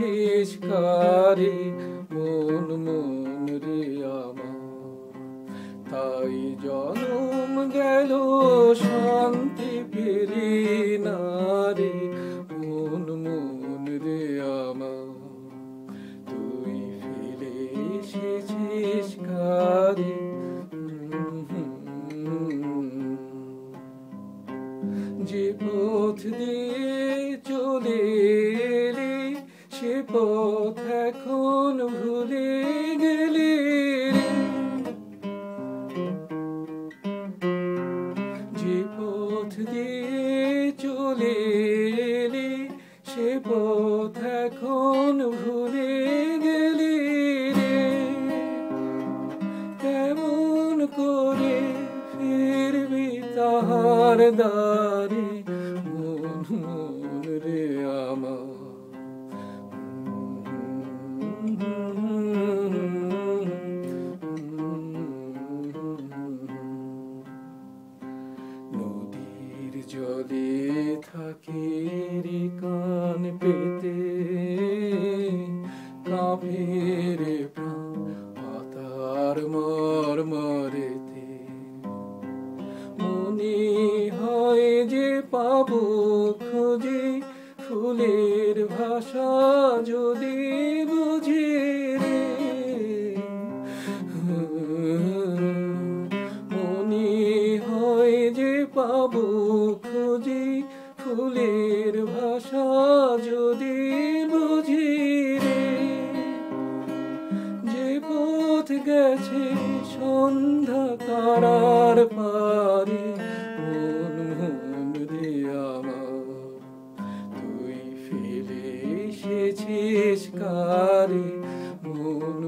এসেছিস কারে মন মন রে আমার, তাই জনম গেল শান্তি ফিরি না রে মন মন রে আমার, তুই ফিরে এসেছিস কারে। যে পথ দিয়ে চলে এলি সে পথ এখন ভুলে গেলি রে, যে পথ দিয়ে চলে এলি সে পথ এখন ভুলে গেলি রে, কেমন করে ফিরবি তাহার দ্বারে মন মন রে আমার। নদীর জলে থাকে রে কান পেতে, কাঁপে রে প্রাণ পাতার মরমরেতে, মনে হয় যে পাবো খুঁজে ফুলের ভাষা যদি বুঝি রে, মনে হয় যে পাবো খুঁজে ফুলের ভাষা যদি বুঝি রে, যে পথ গেছে সন্ধ্যা তারার পারে মন মন রে আমার, তুই ফিরে এসেছিস কারে মন